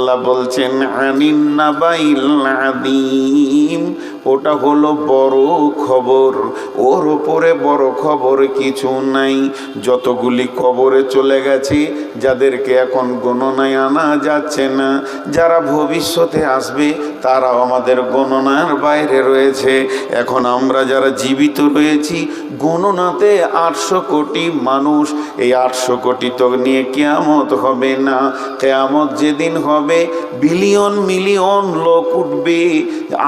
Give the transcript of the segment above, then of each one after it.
আল্লাহ বলছেন আনিন নাবাইল আযীম, ওটা হলো বড় খবর, ওর উপরে বড় খবর কিছু নাই। যতগুলি কবরে চলে গেছে, যাদেরকে এখন গণনায় আনা যাচ্ছে না, যারা ভবিষ্যতে আসবে তারাও আমাদের গণনার বাইরে রয়েছে। এখন আমরা যারা জীবিত রয়েছি, গণনাতে 800 কোটি মানুষ। এই 800 কোটি তো নিয়ে কিয়ামত হবে না। কিয়ামত যেদিন হবে, বিলিয়ন মিলিয়ন লোক উঠবে,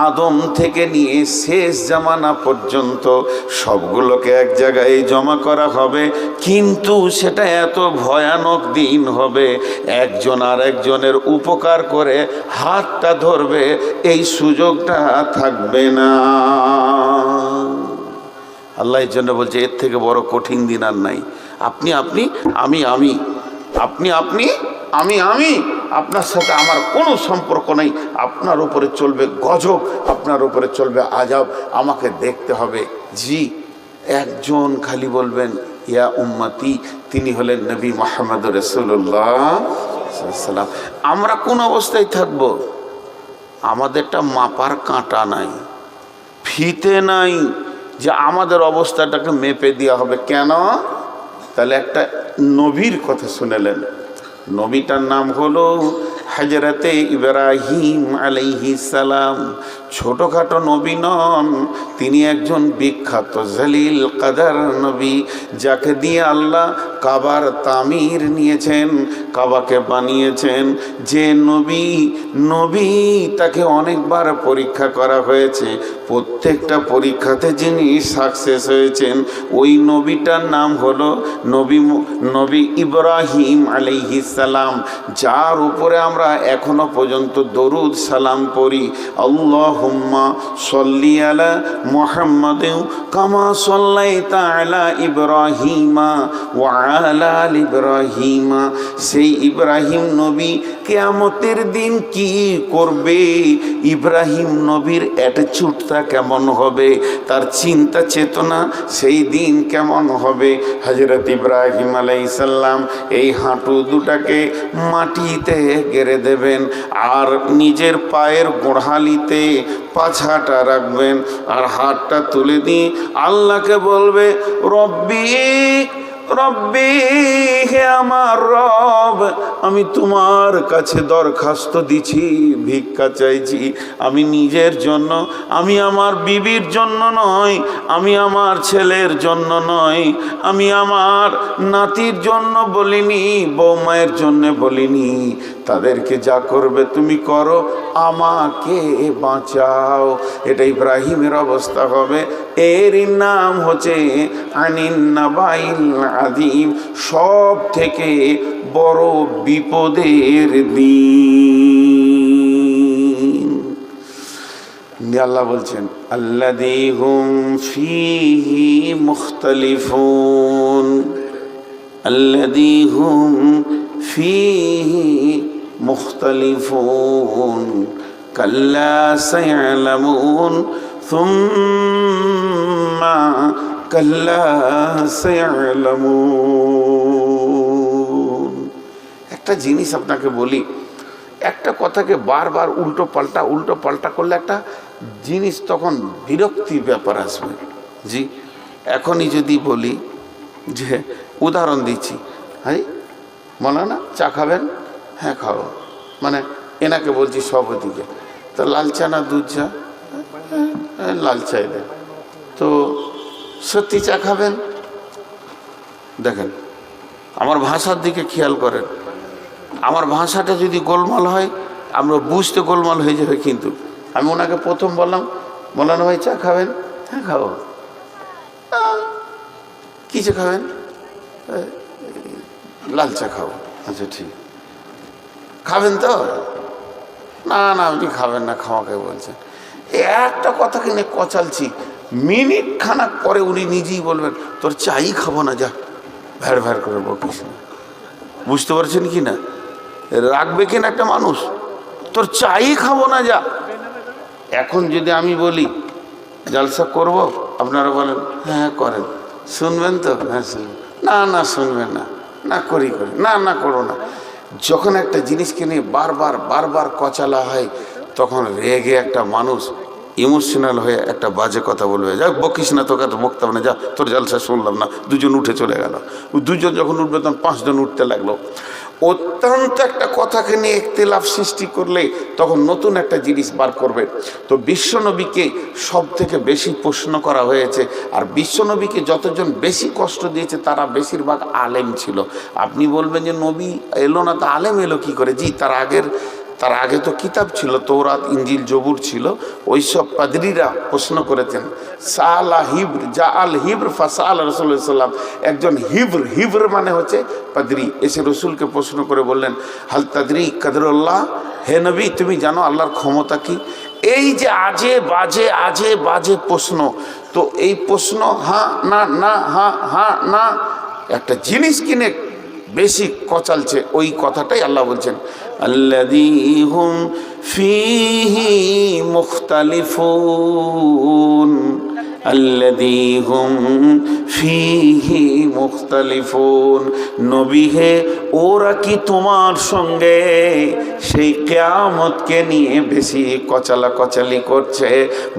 আদম থেকে নিয়ে শেষ জামানা পর্যন্ত সবগুলোকে এক জায়গায় জমা করা হবে। কিন্তু সেটা এত ভয়ানক দিন হবে, একজন আর একজনের উপকার করে হাতটা ধরবে, এই সুযোগটা থাকবে না। আল্লাহ এর জন্য বলছে, এর থেকে বড় কঠিন দিন আর নাই। আপনি আপনি, আমি আমি, আপনি আপনি, আমি আমি, আপনার সাথে আমার কোনো সম্পর্ক নেই। আপনার উপরে চলবে গজব, আপনার উপরে চলবে আজাব, আমাকে দেখতে হবে। জি, একজন খালি বলবেন ইয়া উম্মতি, তিনি হলেন নবী মুহাম্মদ রাসূলুল্লাহ সাল্লাল্লাহু আলাইহি ওয়াসাল্লাম। আমরা কোন অবস্থায় থাকব? আমাদেরটা মাপার কাঁটা নাই, ফিতে নাই যে আমাদের অবস্থাটাকে মেপে দেওয়া হবে। কেন? তাহলে একটা নবীর কথা শুনেলেন। নবীটার নাম হলো হযরতে ইব্রাহিম আলাইহিস সালাম। ছোটোখাটো নবী নন, তিনি একজন বিখ্যাত জলিল কাদার নবী, যাকে দিয়ে আল্লাহ কাবার তামির নিয়েছেন, কাবাকে বানিয়েছেন। যে নবী তাকে অনেকবার পরীক্ষা করা হয়েছে, প্রত্যেকটা পরীক্ষাতে যিনি সাকসেস হয়েছেন, ওই নবীটার নাম হলো নবী ইব্রাহিম আলাইহিস সালাম, যার উপরে আমরা এখনো পর্যন্ত দরুদ সালাম পড়ি। আল্লাহুম্মা সাল্লি আলা মুহাম্মাদিন কামা সাল্লাইতা আলা ইব্রাহিমা ওয়া আলা আলি ইব্রাহিমা। সেই ইব্রাহিম নবী কিয়ামতের দিন কি করবে, ইব্রাহিম নবীর অ্যাটিটিউডটা কেমন হবে, তার চিন্তা চেতনা সেই দিন কেমন হবে। হযরত ইব্রাহিম আলাইহিস সালাম এই হাঁটু দুটাকে মাটিতে গেড়ে দেবেন, আর নিজের পায়ের গোড়ালিতে পাছাটা রাখবেন, আর হাতটা তুলে দিয়ে আল্লাহকে বলবে, রব্বি রব্বি, হে আমার রব, আমি তোমার কাছে দরখাস্ত দিছি, ভিক্ষা চাইছি। আমি নিজের জন্য, আমি আমার বিবির জন্য নয়, আমি আমার ছেলের জন্য নয়, আমি আমার নাতির জন্য বলিনি, বৌমায়ের জন্য বলিনি। তাদেরকে যা করবে তুমি করো, আমাকে বাঁচাও। এটা ইব্রাহিমের অবস্থা হবে। এরই নাম হচ্ছে আনিন নাবাইল আযীম, সব থেকে বড় বিপদের দিন। আল্লাহ বলছেন আল্লাযী হুম ফীহি মুখতালিফুন, আল্লাযী হুম ফীহি মুখতালিফুন কাল্লা সায়ালামুন সুম্মা কাল্লা সায়ালামুন। একটা জিনিস আপনাকে বলি, একটা কথাকে বারবার উল্টো পাল্টা করলে একটা জিনিস তখন বিরক্তির ব্যাপার আসবে। জি, এখনই যদি বলি যে, উদাহরণ দিচ্ছি, হ্যাঁ মৌলানা চা খাবেন? হ্যাঁ খাবো। মানে এনাকে বলছি সভাপতিকে, তো লাল চা না দুধ চা? লাল চাই দেন। তো সত্যি চা খাবেন? দেখেন, আমার ভাষার দিকে খেয়াল করেন। আমার ভাষাটা যদি গোলমাল হয়, আমরা বুঝতে গোলমাল হয়ে যাবে। কিন্তু আমি ওনাকে প্রথম বললাম, মৌলানা ভাই চা খাবেন? হ্যাঁ খাবো। কী চা খাবেন? লাল চা খাবো। আচ্ছা ঠিক, খাবেন তো? না না, আপনি খাবেন না, খাওয়াকে বলছেন। একটা কথা কিনে কচালছি, মিনিট খানাক পরে উনি নিজেই বলবেন, তোর চাই খাবো না, যা। ভ্যার ভ্যার করে বকিস না। বুঝতে পারছেন কি না? রাখবে কিনা একটা মানুষ, তোর চাই খাবো না, যা। এখন যদি আমি বলি জলসা করব, আপনারা বলেন হ্যাঁ করেন, শুনবেন তো? হ্যাঁ শুনবেন। না না শুনবেন না, না করি না, না করো না। যখন একটা জিনিসকে নিয়ে বারবার বারবার কচালা হয়, তখন রেগে একটা মানুষ ইমোশনাল হয়ে একটা বাজে কথা বলবে, যাক বকিস না, তোকে তো বকতে হবে না, যা তোর জালসা শুনলাম না। দুজন উঠে চলে গেল। দুজন যখন উঠবে তখন 5 জন উঠতে লাগলো। অত্যন্ত একটা কথাকে নিয়ে ইখতিলাফ সৃষ্টি করলে তখন নতুন একটা জিনিস বার করবে। তো বিশ্বনবীকে সব থেকে বেশি প্রশ্ন করা হয়েছে, আর বিশ্বনবীকে যতজন বেশি কষ্ট দিয়েছে তারা বেশিরভাগ আলেম ছিল। আপনি বলবেন যে নবী এলো না তো আলেম এলো কি করে? জি, তার আগে তো কিতাব ছিল, তৌরাত, ইঞ্জিল, জবুর ছিল। ওই সব পাদরিরা প্রশ্ন করেছেন। সালা হিব্র জা আল হিব্র ফাসাল রাসূলুল্লাহ সাল্লাম, একজন হিব্র মানে হচ্ছে পাদরি, এসে রসুলকে প্রশ্ন করে বললেন, হাল তাদরি কাদরুল্লাহ, হে নবী তুমি জানো আল্লাহর ক্ষমতা কি? এই যে আজে বাজে প্রশ্ন, তো এই প্রশ্ন হ্যাঁ না না হ্যাঁ হ্যাঁ না, একটা জিনিস কিনে বেশি কচালছে, ওই কথাটাই আল্লাহ বলছেন, আল্লাযী হুম ফীহি মুখতালিফুন, আল্লাযী হুম ফীহি মুখতালিফুন। নবী হে, ওরা কি তোমার সঙ্গে সেই কিয়ামতকে নিয়ে বেশি কচালি করছে,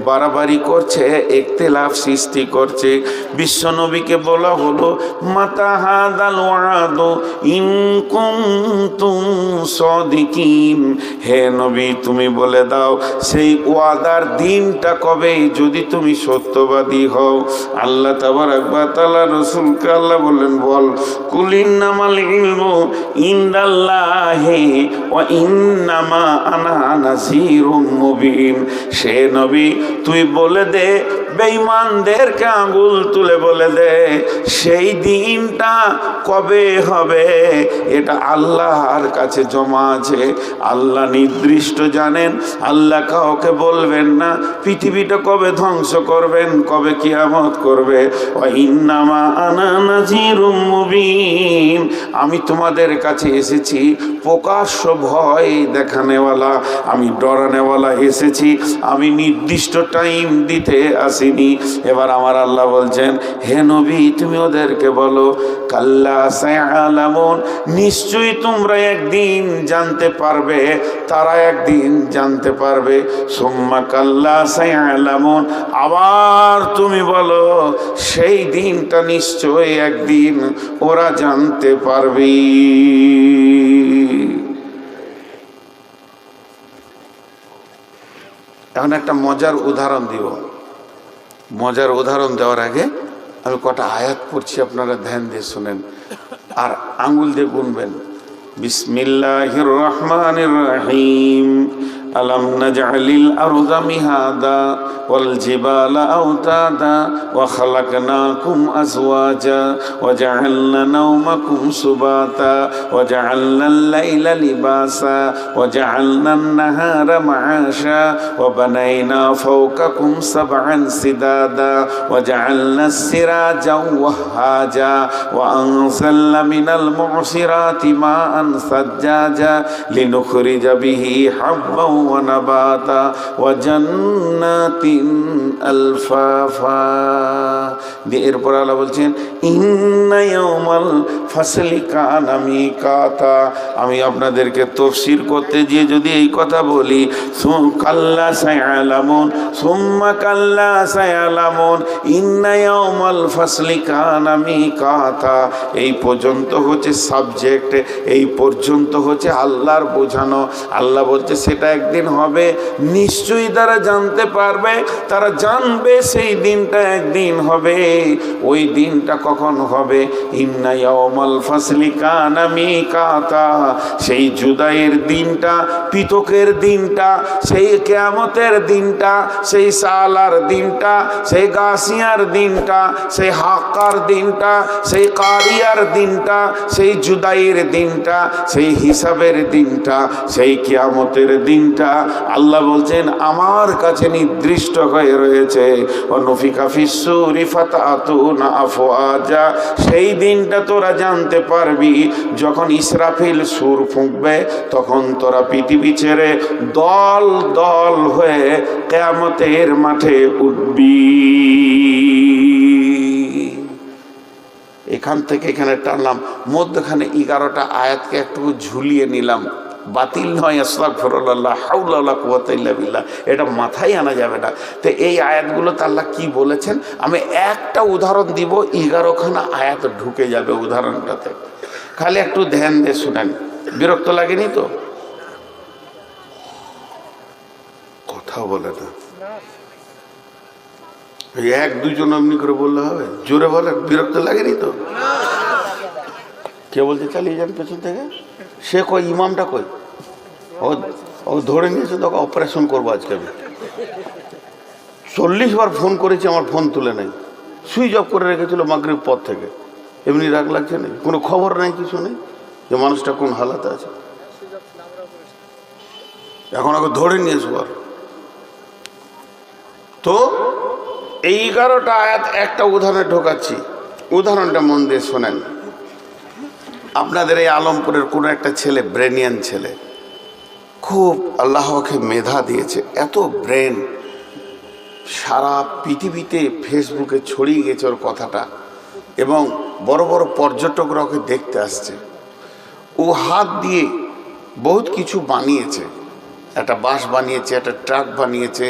বাড়াবাড়ি করছে, ইখতিলাফ সৃষ্টি করছে? বিশ্বনবীকে বলা হলো, মাতা হাদাল ওয়াদু ইন কুনতুম সাদিকিন, হে নবী তুমি বলে দাও সেই ওয়াদার দিনটা কবে, যদি তুমি সত্যবাদী হও। আল্লাহ তাবারাক ওয়া তাআলা রাসূলকে আল্লাহ বললেন, বল কুল ইন্নামাল ইলমু ইনদাল্লাহি ওয়া ইন্নামা আনা নাযীরুম মুবিন। সে নবী তুই বলে দে, বেঈমানদেরকে আঙ্গুল তুলে বলে দে, সেই দিনটা কবে হবে এটা আল্লাহর কাছে জমা আছে, আল্লাহ নির্দিষ্ট জানেন। আল্লাহ কাউকে বলবেন না পৃথিবীটা কবে ধ্বংস করবেন, কবে কিয়ামত করবে। ওয়া ইন্নামা আনা নাযীরুম মুবিন, আমি তোমাদের কাছে এসেছি প্রকাশ্য ভয় দেখানেওয়ালা, আমি ডরানেওয়ালা এসেছি, আমি নির্দিষ্ট টাইম দিতে আসিনি। এবার আমার আল্লাহ বলছেন, হে নবী তুমি ওদেরকে বলো, কাল্লা সায়ালামুন, নিশ্চয়ই তোমরা একদিন জানতে পারবে, তারা একদিন জানতে পারবে। সুম্মা কাল্লা সায়ালামুন, আবার তুমি বলো সেই দিনটা নিশ্চয়ই একদিন ওরা জানতে পারবে। এখন একটা মজার উদাহরণ দিব। মজার উদাহরণ দেওয়ার আগে আমি কটা আয়াত পড়ছি, আপনারা ধ্যান দিয়ে শুনেন আর আঙ্গুল দিয়ে গুনবেন। বিসমিল্লাহির রহমানির রহিম। আলাম নাজআলিল আরদা মিহাদা ওয়াল জিবালা আওতাদা ওয়া খালাকনাকুম আজওয়াজা ওয়া জাআলনা নাওমাকুম সুবাতা ওয়া জাআলনাল লাইলা লিবাসা ওয়া জাআলনান নাহারা মাআশা ওয়া বানাইনা ফাওকাকুম সাবআন সিদাদা ওয়া জাআলনাস সিরাজা ওয়াহাজা ওয়া আনজালনা মিনাল মু'সিরাতি মাআন সাজ্জাজা লিনুখরিজা বিহি হাব্বান ওয়া নাবাতা ওয়া জান্নাতিন আলফাফা। এরপর আল্লাহ বলছেন, ইন্না ইয়াউমাল ফাসলি কানা মিকাতা। আমি আপনাদেরকে তাফসীর করতে গিয়ে যদি এই কথা বলি, কাল্লা সায়ালামুন সুম্মা কাল্লা সায়ালামুন ইন্না ইয়াউমাল ফাসলি কানা মিকাতা, এই পর্যন্ত হচ্ছে সাবজেক্ট, এই পর্যন্ত হচ্ছে আল্লাহর বোঝানো। আল্লাহ বলছে সেটা একদিন হবে, নিশ্চয়ই তারা জানতে পারবে, তারা জানবে সেই দিনটা একদিন হবে। ওই দিনটা কখন হবে? ইন্না ইয়াউমাল ফাসলি কানা মিকাতা, সেই জুদাইয়ের দিনটা, পৃথকের দিনটা, সেই কিয়ামতের দিনটা, সেই সালার দিনটা, সেই গাসিয়ার দিনটা, সেই হাক্কার দিনটা, সেই কারিয়ার দিনটা, সেই জুদাইয়ের দিনটা, সেই হিসাবের দিনটা, সেই কিয়ামতের দিনটা আল্লাহ বলছেন আমার কাছে নির্দিষ্ট হয়ে রয়েছে। অনুফিকা ফিসসুরি ফাতাতুনা আফওয়াজা, সেই দিনটা তোরা জানতে পারবি যখন ইসরাফিল সুর ফুঁকবে, তখন তোরা পৃথিবী ছেড়ে দল দল হয়ে কিয়ামতের মাঠে উঠবি। এই এখান থেকে এখানে টানলাম, মধ্যখানে 11টা আয়াতকে একটু ঝুলিয়ে নিলাম। বাতিল নয়, আস্তাগফিরুল্লাহ, হাওলা ওয়ালা কুওয়াতা ইল্লা বিল্লাহ, এটা মাথায় আনা যাবে না। তো এই আয়াতগুলোতে আল্লাহ কি বলেছেন, আমি একটা উদাহরণ দিব, 11খানা আয়াত ঢুকে যাবে উদাহরণটাতে। খালি একটু ধ্যান দিয়ে শুনেন, বিরক্ত লাগেনি তো? কথা বলে না, এক দুজন এমনি করে বললে হবে? জোরে বলেন, বিরক্ত লাগেনি তো? কে বলছে চালিয়ে যান পেছন থেকে? সে কই, ইমামটা কই? ও ধরে নিয়েছে, তোকে অপারেশন করবো আজকে আমি। 40 বার ফোন করেছি, আমার ফোন তুলে নেই, সুইচ অফ করে রেখেছিল মাগরিব পর থেকে। এমনি রাগ লাগছে নেই, কোনো খবর নেই, কিছু নেই যে মানুষটা কোন হালাতে আছে। এখন ওকে ধরে নিয়েছে। তো এই 11টা আয়াত একটা উদাহরণে ঢোকাচ্ছি, উদাহরণটা মন দিয়ে শোনেন। আপনাদের এই আলমপুরের কোনো একটা ছেলে, ব্রেনিয়ান ছেলে, খুব আল্লাহকে মেধা দিয়েছে, এত ব্রেন, সারা পৃথিবীতে ফেসবুকে ছড়িয়ে গেছে ওর কথাটা, এবং বড় বড় পর্যটকরা ওকে দেখতে আসছে। ও হাত দিয়ে বহুত কিছু বানিয়েছে, একটা বাস বানিয়েছে, একটা ট্রাক বানিয়েছে,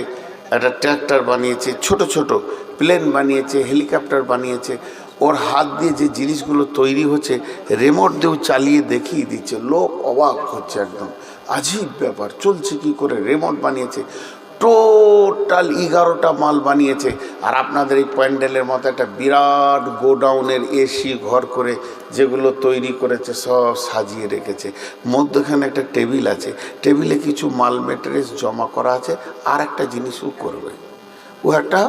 একটা ট্র্যাক্টর বানিয়েছে, ছোট ছোট প্লেন বানিয়েছে, হেলিকপ্টার বানিয়েছে। ওর হাত দিয়ে যে জিনিসগুলো তৈরি হচ্ছে, রিমোট দিয়েও চালিয়ে দেখিয়ে দিচ্ছে, লোক অবাক হচ্ছে, একদম আজীব ব্যাপার, চলছে কি করে, রিমোট বানিয়েছে। টোটাল 11টা মাল বানিয়েছে। আর আপনাদের এই প্যান্ডেলের মতো একটা বিরাট গোডাউনের এসি ঘর করে যেগুলো তৈরি করেছে সব সাজিয়ে রেখেছে। মধ্যখানে একটা টেবিল আছে, টেবিলে কিছু মাল মেটেরিয়ালস জমা করা আছে। আর একটা জিনিসও করবে, ও একটা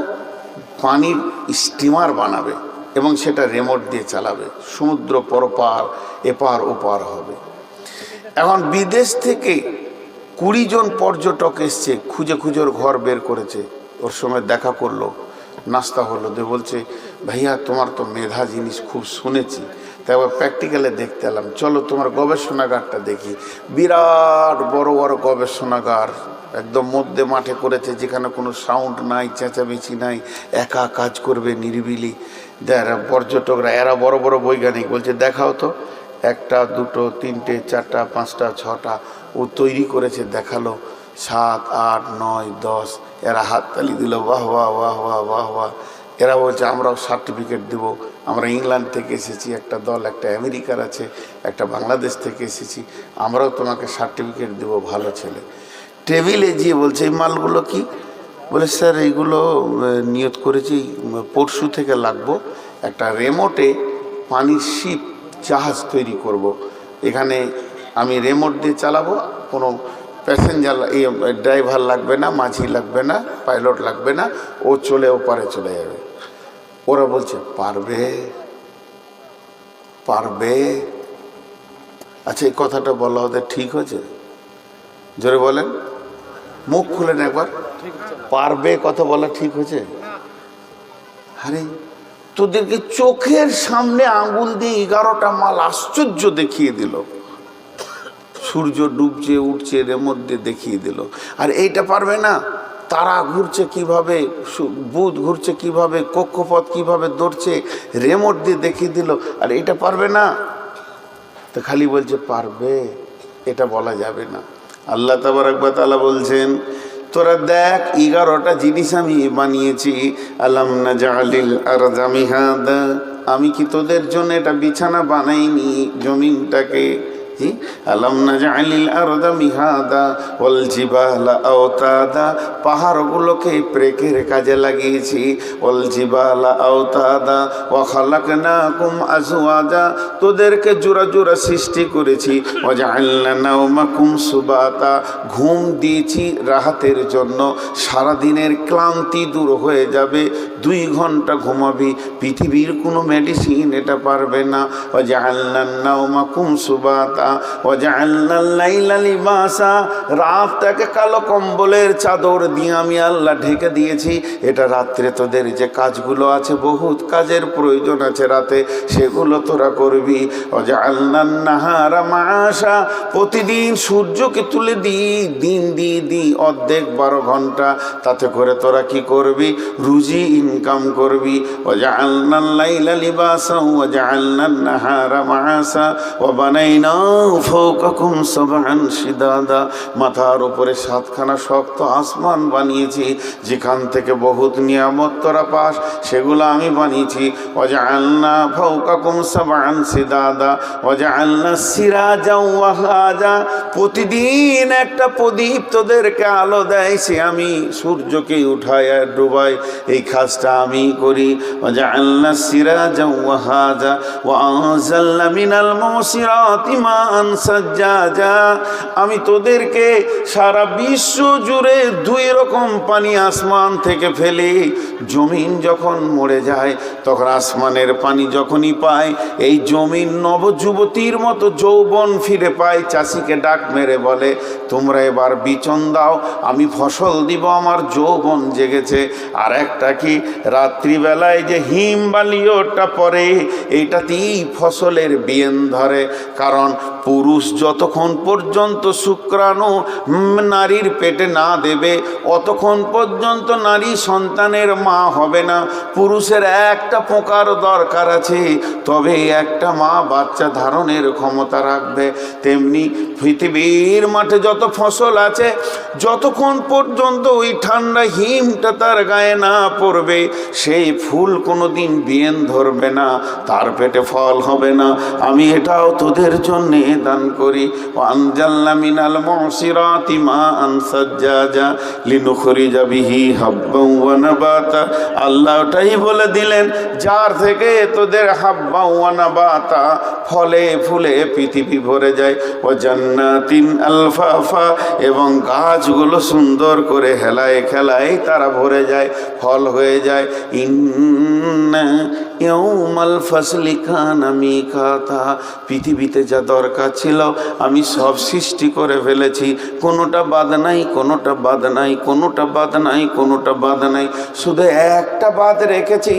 পানির স্টিমার বানাবে এবং সেটা রিমোট দিয়ে চালাবে, সমুদ্র পরপার এপার ওপার হবে। এখন বিদেশ থেকে 20 জন পর্যটক এসছে, খুঁজে খুঁজে ওর ঘর বের করেছে। ওর সঙ্গে দেখা করলো, নাস্তা হলো, দিয়ে বলছে ভাইয়া তোমার তো মেধা জিনিস খুব শুনেছি, তাই আবার প্র্যাকটিক্যালে দেখতে এলাম, চলো তোমার গবেষণাগারটা দেখি। বিরাট বড় বড় গবেষণাগার, একদম মধ্যে মাঠে করেছে, যেখানে কোনো সাউন্ড নাই, চেঁচামেচি নাই, একা কাজ করবে নিরিবিলি। পর্যটকরা, এরা বড় বড় বৈজ্ঞানিক, বলছে দেখাও তো, 1টা 2টো 3টে 4টা 5টা 6টা ও তৈরি করেছে, দেখালো। 7 8 9 10, এরা হাততালি দিল, বাহ বাহ বাহ বাহ বাহ বাহ। এরা বলছে আমরাও সার্টিফিকেট দেবো, আমরা ইংল্যান্ড থেকে এসেছি, একটা দল, একটা আমেরিকার আছে, একটা বাংলাদেশ থেকে এসেছি, আমরাও তোমাকে সার্টিফিকেট দেবো, ভালো ছেলে। টেবিলে গিয়ে বলছে এই মালগুলো কি? বলে স্যার এইগুলো নিয়ত করেছি পরশু থেকে লাগবো, একটা রিমোটে পানির শিপ জাহাজ তৈরি করব। এখানে আমি রিমোট দিয়ে চালাবো, কোনো প্যাসেঞ্জার ড্রাইভার লাগবে না, মাঝি লাগবে না, পাইলট লাগবে না, ও চলে ওপারে চলে যাবে। ওরা বলছে পারবে, পারবে। আচ্ছা, এই কথাটা বলা ওদের ঠিক হয়েছে? জোরে বলেন, মুখ খুলেন একবার, পারবে কথা বলা ঠিক হয়েছে? আরে তোদেরকে চোখের সামনে আঙ্গুল দিয়ে 11টা মাল আশ্চর্য দেখিয়ে দিল, সূর্য ডুবছে উঠছে রিমোট দিয়ে দেখিয়ে দিল। আর এইটা পারবে না, তারা ঘুরছে কিভাবে, বুধ ঘুরছে কিভাবে, কক্ষপথ কিভাবে দৌড়ছে, রিমোট দিয়ে দেখিয়ে দিল। আর এটা পারবে না, তো খালি বলছে পারবে, এটা বলা যাবে না। আল্লাহ তাবারক ওয়া তাআলা বলছেন তোরা দেখ 11টা জিনিস আমি বানিয়েছি। আলাম নাজআলিল আরদা মিহাদা, আমি কি তোদের জন্য এটা বিছানা বানাইনি জমিনটাকে? আলাম নাজআলিল আরদা মিহাদা ওয়াল জিবালা আওতাদা, পাহাড়গুলোকে ব্রেকের কাজে লাগিয়েছি। ওয়াল জিবালা আওতাদা ওয়া খালাকনাকুম আজওয়াজা, তোদেরকে জোড়া জোড়া সৃষ্টি করেছি। ওয়া জাআলনা নাওমাকুম সুবাতা, ঘুম দিয়েছি রাহাতের জন্য, সারাদিনের ক্লান্তি দূর হয়ে যাবে, 2 ঘন্টা ঘুমাবি। পৃথিবীর কোনো মেডিসিন এটা পারবে না। ওয়া জাআলনা নাওমাকুম সুবাতা, রাহাতা ওয়া জাআলনাল লাইলা লিবাসা, রাতটাকে কালো কম্বলের চাদর দিয়ে আমি আল্লাহ ঢেকে দিয়েছি। এটা রাত্রে তোদের যে কাজগুলো আছে, বহুত কাজের প্রয়োজন আছে রাতে, সেগুলো তোরা করবি। ওয়া জাআলনান নাহারা মাআশা, প্রতিদিন সূর্যকে তুলে দিন দিই অর্ধেক 12 ঘন্টা, তাতে করে তোরা কি করবি? রুজি ইনকাম করবি। ওয়া জাআলনাল লাইলা লিবাসা ওয়া জাআলনান নাহারা মাআশা ওয়া বানাইনা ফাওকাকুম সাবআন শিদাদা, মাথার উপরে 7খানা শক্ত আসমান বানিয়েছি, যেখান থেকে বহুত নিয়ামত তোরা পাস, সেগুলো আমি বানিয়েছি। ওয়া জাআলনা ফাওকাকুম সাবআন শিদাদা ওয়া জাআলনা সিরাজা ওয়া হাজা, প্রতিদিন একটা প্রদীপ তোদেরকে আলো দেয়, সে আমি সূর্যকে উঠায় আর ডুবাই, এই কাজটা আমি করি। ওয়া জাআলনা সিরাজা ওয়া হাজা ওয়া আনজালনা মিনাল মুসিরাতি মাআন সাজ্জাজা, আমি তোদেরকে সারা বিশ্ব জুড়ে 2 রকম পানি আসমান থেকে ফেলি। জমিন যখন মরে যায়, তখন আসমানের পানি যখনই পায়, এই জমিন নবযুবতীর মতো যৌবন ফিরে পায়। চাষিকে ডাক মেরে বলে, তোমরা এবার বিচন দাও, আমি ফসল দিব, আমার যৌবন জেগেছে। আর একটা কি, রাত্রিবেলায় যে হিম বালিওটা পড়ে, এইটাতেই ফসলের বিয়েন ধরে। কারণ পুরুষ যতক্ষণ পর্যন্ত শুক্রাণু নারীর পেটে না দেবে, অতক্ষণ পর্যন্ত নারী সন্তানের মা হবে না। পুরুষের একটা পোকার দরকার আছে, তবে একটা মা বাচ্চা ধারণের ক্ষমতা রাখবে। তেমনি পৃথিবীর মাঠে যত ফসল আছে, যতক্ষণ পর্যন্ত ওই ঠান্ডা হিমটা তার গায়ে না পড়বে, সেই ফুল কোনোদিন বিয়েন ধরবে না, তার পেটে ফল হবে না। আমি এটাও তোদের জন্যে দান করি। আনজালনা মিনাল মুসিরাতি মাআন সাজ্জাজা লিনুখরিজা বিহি হাব্বান ওয়া নাবাতা, আল্লাহ ওটাই বলে দিলেন, যার থেকে তোদের হাব্বা ওয়া নাবাতা, ফলে ফুলে পৃথিবী ভরে যায়। ও জান্নাতিন আলফাফা, এবং গাছগুলো সুন্দর করে হেলায় খেলায় তারা ভরে যায়, ফল হয়ে যায়। ইন্না ইয়াউমাল ফাসলি কানা মিকাতা, পৃথিবীতে যা দরকার ছিল আমি সব সৃষ্টি করে ফেলেছি, কোনোটা বাদ নাই, কোনোটা বাদ নাই, কোনোটা বাদ নাই, কোনোটা বাদ নাই, শুধু একটা বাদ রেখেছি,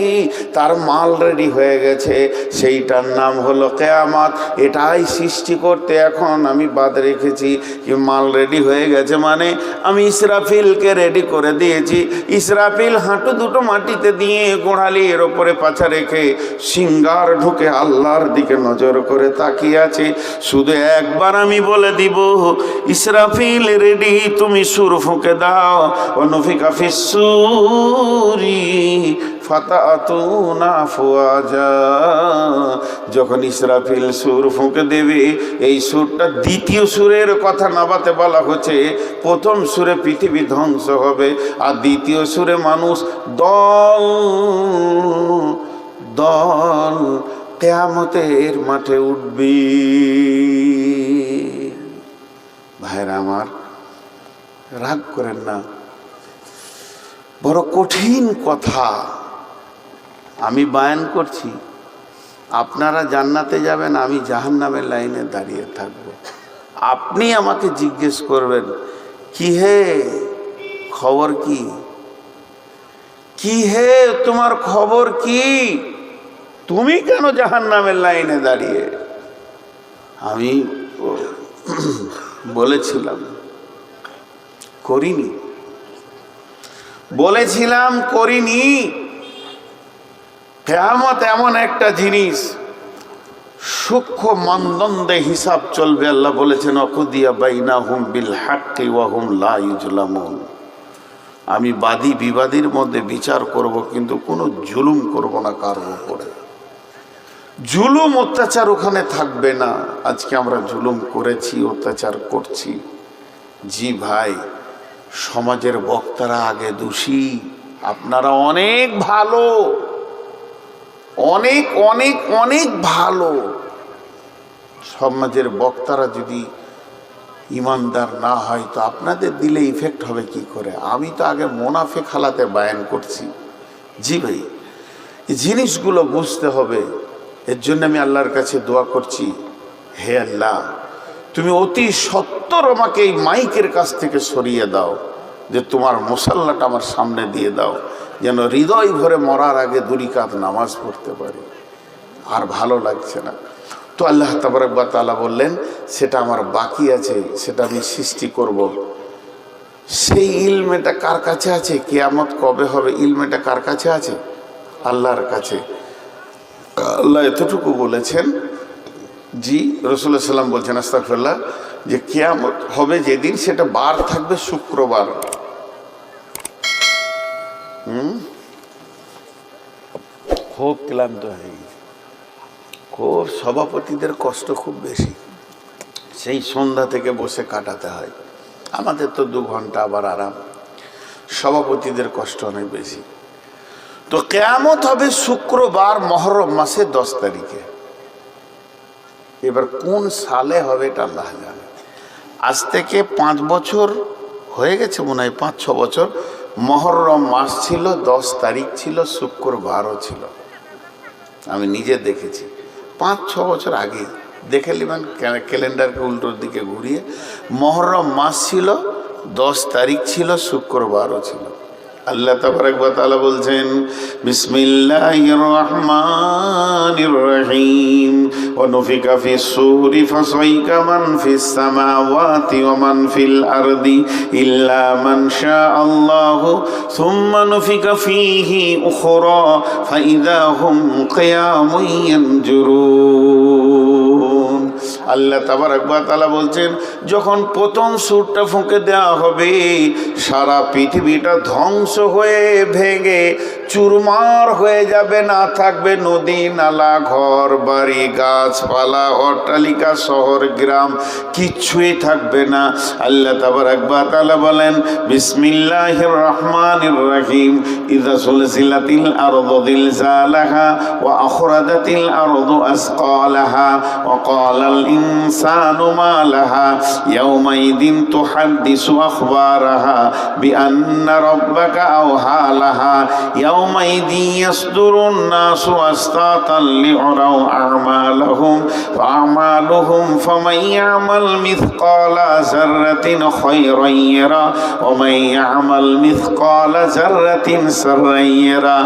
তার মাল রেডি হয়ে গেছে, সেইটার নাম হলো কিয়ামত। এটাই সৃষ্টি করতে এখন আমি বাদ রেখেছি। কি মাল রেডি হয়ে গেছে মানে, আমি ইসরাফিলকে রেডি করে দিয়েছি। ইসরাফিল হাঁটু দুটো মাটিতে দিয়ে গোড়ালির ওপরে পাছা রেখে সিঙ্গার ঢুকে আল্লাহর দিকে নজর করে তাকিয়ে আছে। শুধু একবার আমি বলে দিব, ইসরাফিল রেডি, তুমি সুর ফুঁকে দাও। অনুফিকা ফিসসুরি ফাতাতুনা আফওয়াজা, যখন ইসরাফিল সুর ফুঁকে দেবে, এই সুরটা দ্বিতীয় সুরের কথা নাবাতে বলা হচ্ছে। প্রথম সুরে পৃথিবী ধ্বংস হবে, আর দ্বিতীয় সুরে মানুষ দল দল কিয়ামতের মাঠে উঠবে। ভাইরা আমার, রাগ করেন না, বড় কঠিন কথা আমি বয়ান করছি। আপনারা জান্নাতে যাবেন, আমি জাহান্নামের লাইনে দাঁড়িয়ে থাকব। আপনি আমাকে জিজ্ঞেস করবেন, কি হে খবর কি, কি হে তোমার খবর কি, তুমি কেন জাহান্নামের লাইনে দাঁড়িয়ে? আমি বলেছিলাম করিনি, বলেছিলাম করিনি। কিয়ামত এমন একটা জিনিস, সূক্ষ্ম মানদণ্ডে হিসাব চলবে। আল্লাহ বলেছেন, অকুদিয়া বাইনাহুম বিল হাক্কি ওয়া হুম লা ইউজলামুন, আমি বাদী বিবাদীর মধ্যে বিচার করব, কিন্তু কোনো জুলুম করব না কারোর উপরে। জুলুম অত্যাচার ওখানে থাকবে না। আজকে আমরা জুলুম করেছি, অত্যাচার করছি। জি ভাই, সমাজের বক্তারা আগে দোষী, আপনারা অনেক ভালো, অনেক অনেক অনেক ভালো। সমাজের বক্তারা যদি ইমানদার না হয়, তো আপনাদের দিলে ইফেক্ট হবে কি করে? আমি তো আগে মোনাফেক হালাতে বায়ান করছি। জি ভাই, এই জিনিসগুলো বুঝতে হবে। এর জন্য আমি আল্লাহর কাছে দোয়া করছি, হে আল্লাহ, তুমি অতি সত্বর আমাকে এই মাইকের কাছ থেকে সরিয়ে দাও, যে তোমার মুসাল্লাটা আমার সামনে দিয়ে দাও, যেন হৃদয় ভরে মরার আগে 2 রাকাত নামাজ পড়তে পারি। আর ভালো লাগছে না। তো আল্লাহ তাবারক ওয়া তাআলা বললেন, সেটা আমার বাকি আছে, সেটা আমি সৃষ্টি করব। সেই ইলমেটা কার কাছে আছে? কিয়ামত কবে হবে ইলমেটা কার কাছে আছে? আল্লাহর কাছে। আল্লাহ এতটুকু বলেছেন, জি রাসূলুল্লাহ সাল্লাম বলছেন, আস্তাগফিরুল্লাহ, যে কিয়ামত হবে যেদিন, সেটা বার থাকবে শুক্রবার। খুব ক্লান্ত হয়ে গেছে, খুব সভাপতিদের কষ্ট খুব বেশি, সেই সন্ধ্যা থেকে বসে কাটাতে হয়। আমাদের তো 2 ঘন্টা আবার আরাম, সভাপতিদের কষ্ট অনেক বেশি। তো কিয়ামত হবে শুক্রবার মহরম মাসে 10 তারিখে। এবার কোন সালে হবে এটা আল্লাহ জানে। আজ থেকে 5 বছর হয়ে গেছে মনে হয়, 5-6 বছর। মহরম মাস ছিল, 10 তারিখ ছিল, শুক্রবারও ছিল। আমি নিজে দেখেছি 5-6 বছর আগে। দেখে নেবেন ক্যালেন্ডারকে উল্টোর দিকে ঘুরিয়ে। মহরম মাস ছিল, 10 তারিখ ছিল, শুক্রবারও ছিল। আল্লাহ তাবারক ওয়া তাআলা বলছেন, বিসমিল্লাহির রহমানির রহিম, ওয়া নুফিকা ফিস সূরি ফাসাইকা মান ফিস সামাওয়াতি ওয়া মান ফিল আরদি ইল্লা মান শাআল্লাহু সুম্মা নুফিকা ফীহি উখরা ফাইযা হুম কিয়ামুন ইয়ানজুরুন। আল্লাহ তাবারক ওয়া তাআলা বলছেন, যখন প্রথম সুরটা ফুঁকে দেওয়া হবে, সারা পৃথিবীটা ধ্বংস হয়ে ভেঙে চুরমার হয়ে যাবে। না থাকবে নদী নালা, ঘর বাড়ি, গাছপালা, অট্টালিকা, শহর গ্রাম, কিচ্ছুই থাকবে না। আল্লাহ তাবারক ওয়া তাআলা বলেন, বিসমিল্লাহির রহমানির রহিম, ইযা সুলসিলাতিল আরদু জিলজালাহা ওয়া আখরাজাতিল আরদু আসকালাহা ওয়া ক্বালাল ইনসানু মা লাহা ইয়াওমাইদিন তুহাদ্দিসু আখবারাহা বিআন্না রাব্বাকা আওহা লাহা ইয়াওমাইদিন ইয়াসদুরুন নাসু আশতাতান লিউরাউ আমালাহুম ফাআমালুহুম ফামান ইয়ামাল মিসকালা যাররাতিন খায়রান ইয়ারা ওয়া মান ইয়ামাল মিসকালা যাররাতিন শাররান ইয়ারা।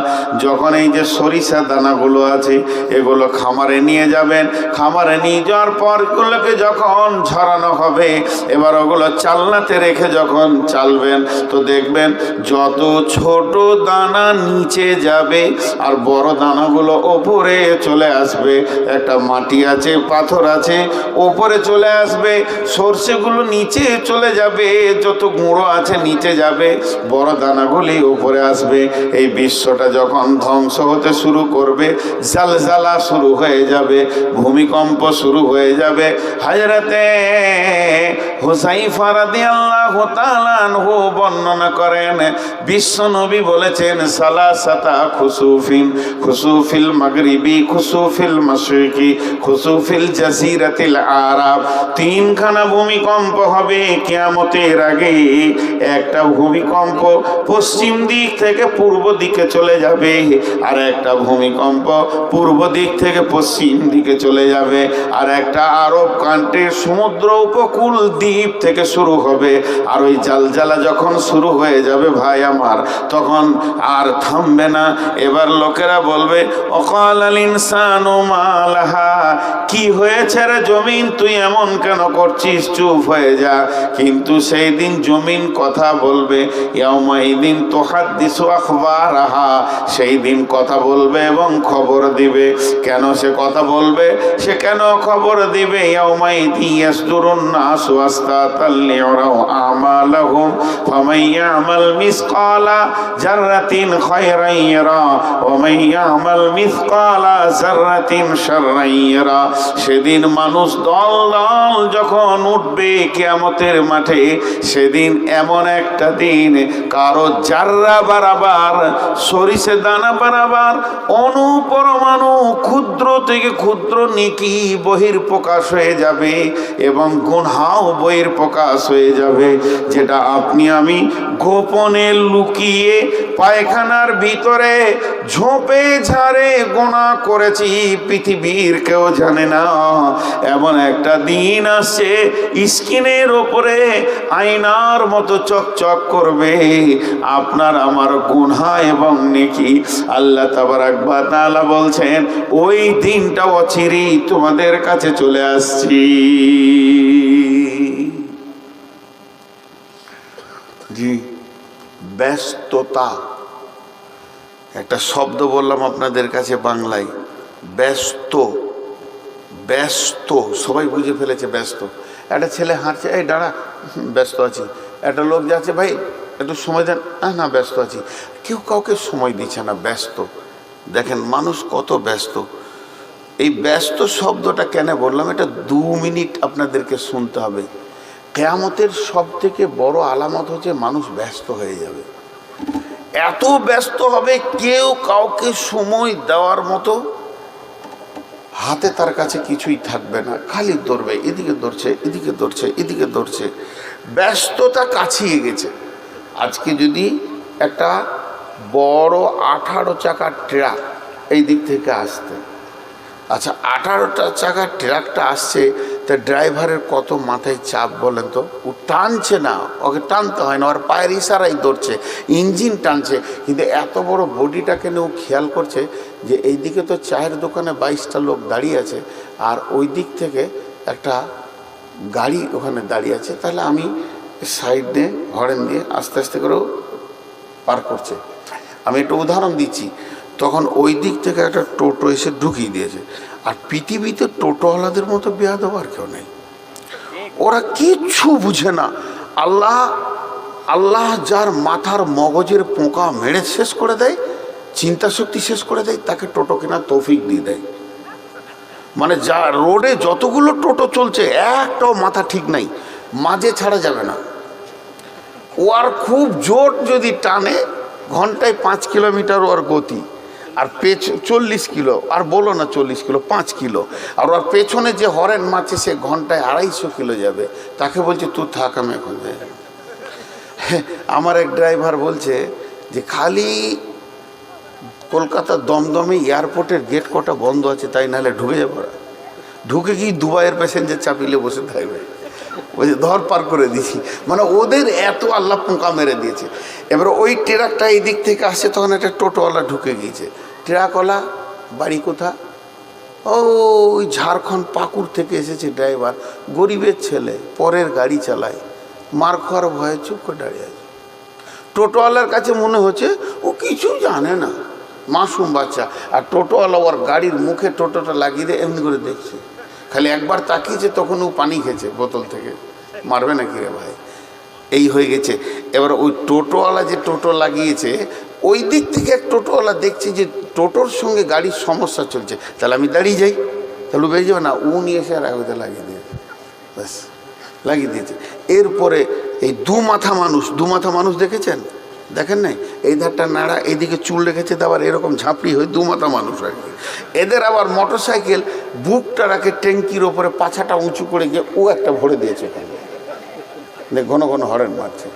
যখন এই যে সরিষা দানাগুলো আছে, এগুলো খামারে নিয়ে যাবেন। খামারে নিয়ে যাওয়ার পর এগুলোকে যখন ঝরানো হবে, এবার ওগুলো চালনাতে রেখে যখন চালবেন, তো দেখবেন যত ছোট দানা নিচে যাবে আর বড় দানাগুলো ওপরে চলে আসবে। একটা মাটি আছে, পাথর আছে, ওপরে চলে আসবে। সর্ষেগুলো নিচে চলে যাবে, যত গুঁড়ো আছে নিচে যাবে, বড় দানাগুলি উপরে আসবে। এই বিশ্বটা যখন ধ্বংস হতে শুরু করবে, জালজালা শুরু হয়ে যাবে, ভূমিকম্প শুরু হয়ে যাবে। হযরতে হুযায়ফা রাদিয়াল্লাহু তাআলা আনহু বর্ণনা করেন, বিশ্ব নবী বলেছেন, সালাসাতা খুসুফিন, খুসুফিল মাগরিবি, খুসুফিল মাশরিকি, খুসুফিল জাজিরাতিল আরাব। 3খানা ভূমিকম্প হবে কিয়ামতের আগে। একটা ভূমিকম্প পশ্চিম দিক থেকে পূর্ব দিকে চলে যাবে, আর একটা ভূমিকম্প পূর্ব দিক থেকে পশ্চিম দিকে চলে যাবে, আর একটা আরব কান্ট্রির সমুদ্র উপকূল দ্বীপ থেকে শুরু হবে। আর ওই জালজালা যখন শুরু হয়ে যাবে ভাই আমার, তখন আর থামবে না। এবার লোকেরা বলবে, অকালাল ইনসানু মা লাহা, কি হয়েছে রে জমিন, তুই এমন কেন করছিস, চুপ হয়ে যা। কিন্তু সেই দিন জমিন কথা বলবে, ইয়াউমাইদিন তুহাদ্দিসু আখবারাহা, সেই দিন কথা বলবে এবং খবর দিবে। কেন সে কথা বলবে, সে কেন খবর দিবে? ইয়াউমাইদিন ইয়াসদুরুন নাসু আশতাতান লিউরাউ আমালাহুম ফামান ইয়ামাল মিসকালা যাররাতিন খায়রান ইয়ারা ওয়া মান ইয়ামাল মিসকালা যাররাতিন শাররান ইয়ারা। সেদিন মানুষ দল দল যখন উঠবে কিয়ামতের মাঠে, সেদিন এমন একটা দিন, কারো জাররা বারাবার, সরিষা দানা বারাবার, অনুপরমাণু, ক্ষুদ্র থেকে ক্ষুদ্র নেকি বহির্প্রকাশ প্রকাশ হয়ে যাবে এবং গুনাহও বহির প্রকাশ হয়ে যাবে। যেটা আপনি আমি গোপনে লুকিয়ে পায়খানার ভিতরে ঝোপে ঝাড়ে গুনাহ করেছি, পৃথিবীর কেউ জানে না। এমন একটা দিন আসছে স্ক্রিনের ওপরে আয়নার মতো চকচক করবে আপনার আমার গুনাহ এবং নেকি। আল্লাহ তাবারাক ওয়া তাআলা বলছেন ওই দিনটা অচিরেই তোমাদের কাছে চলে আসছি। জি, ব্যস্ততা একটা শব্দ বললাম আপনাদের কাছে বাংলায়, ব্যস্ত। ব্যস্ত সবাই বুঝে ফেলেছে ব্যস্ত। একটা ছেলে হাঁটছে, এই দাঁড়া, ব্যস্ত আছি। একটা লোক যাচ্ছে, ভাই একটু সময় দেন, না ব্যস্ত আছি। কেউ কাউকে সময় দিচ্ছে না, ব্যস্ত। দেখেন মানুষ কত ব্যস্ত। এই ব্যস্ত শব্দটা কেন বললাম, এটা 2 মিনিট আপনাদেরকে শুনতে হবে। কিয়ামতের সব থেকে বড় আলামত হচ্ছে মানুষ ব্যস্ত হয়ে যাবে। এত ব্যস্ত হবে কেউ কাউকে সময় দেওয়ার মতো হাতে তার কাছে কিছুই থাকবে না, খালি দৌড়বে, এদিকে দৌড়ছে, এদিকে দৌড়ছে, এদিকে দৌড়ছে। ব্যস্ততা কাছিয়ে গেছে। আজকে যদি একটা বড় 18 চাকার ট্রাক এই দিক থেকে আসতে, আচ্ছা 18টা চাকার ট্রাকটা আসছে, তা ড্রাইভারের কত মাথায় চাপ বলেন তো। ও টানছে না, ওকে টানতে হয় না, ওর পায়ের ইশারাই ধরছে, ইঞ্জিন টানছে। কিন্তু এত বড় বডিটাকে নিয়ে ও খেয়াল করছে যে এই দিকে তো চায়ের দোকানে 22টা লোক দাঁড়িয়ে আছে, আর ওই দিক থেকে একটা গাড়ি ওখানে দাঁড়িয়ে আছে, তাহলে আমি সাইড দিয়ে হরেন দিয়ে আস্তে আস্তে করেও পার করছে। আমি একটা উদাহরণ দিচ্ছি, তখন ওই দিক থেকে একটা টোটো এসে ঢুকিয়ে দিয়েছে। আর পৃথিবীতে টোটোওয়ালাদের মতো বেয়াদব আর কেউ নেই, ওরা কিচ্ছু বুঝে না। আল্লাহ যার মাথার মগজের পোকা মেরে শেষ করে দেয়, চিন্তা শক্তি শেষ করে দেয়, তাকে টোটো কেনার তৌফিক দিয়ে দেয়। মানে যা রোডে যতগুলো টোটো চলছে একটাও মাথা ঠিক নাই, মাঝে ছাড়া যাবে না। ও আর খুব জোর যদি টানে ঘন্টায় 5 কিলোমিটার ওর গতি, আর 40 কিলো, আর বলো না 40 কিলো, 5 কিলো। আর ওর পেছনে যে হরেন মারছে সে ঘন্টায় 250 কিলো যাবে। তাকে বলছে তুই থাক, আমি এখন যাই। আমার এক ড্রাইভার বলছে যে খালি কলকাতার দমদমে এয়ারপোর্টের গেট কটা বন্ধ আছে, তাই নাহলে ঢুকে যাবো। ঢুকে গিয়ে দুবাইয়ের প্যাসেঞ্জার চাপিলে বসে থাকবে, বলছে ধর পার করে দিছি। মানে ওদের এত আল্লাহ পোকা মেরে দিয়েছে। এবার ওই ট্রাকটা এই দিক থেকে আসছে, তখন একটা টোটোওয়ালা ঢুকে গিয়েছে। ট্রাকওয়ালা বাড়ি কোথা? ওই ঝাড়খণ্ড পাকুড় থেকে এসেছে ড্রাইভার, গরিবের ছেলে, পরের গাড়ি চালায়, মার খাওয়ার ভয়ে চুপ করে দাঁড়িয়ে আছে। টোটোওয়ালার কাছে মনে হচ্ছে ও কিছু জানে না, মাসুম বাচ্চা। আর টোটোওয়ালা ওর গাড়ির মুখে টোটোটা লাগিয়ে দিয়ে এমনি করে দেখছে, খালি একবার তাকিয়েছে, তখন ও পানি খেয়েছে বোতল থেকে। মারবে নাকি রে ভাই, এই হয়ে গেছে। এবার ওই টোটোওয়ালা যে টোটো লাগিয়েছে, ওই দিক থেকে এক টোটোওয়ালা দেখছে যে টোটোর সঙ্গে গাড়ির সমস্যা চলছে, তাহলে আমি দাঁড়িয়ে যাই, তাহলে বেরিয়ে যাবে না। ও নিয়ে এসে আর আগে লাগিয়ে দিয়েছে, ব্যাস লাগিয়ে দিয়েছে। এরপরে এই দু মাথা মানুষ দেখেছেন? দেখেন নাই? এই ধারটা নাড়া, এইদিকে চুল রেখেছে, আবার এরকম ঝাঁপড়ি হয়ে 2 মাথা মানুষ আর কি। এদের আবার মোটর সাইকেল বুকটা রাখে ট্যাঙ্কির ওপরে, পাছাটা উঁচু করে গিয়ে ও একটা ভরে দিয়েছে ওখানে, ঘন ঘন হরেন মারছে।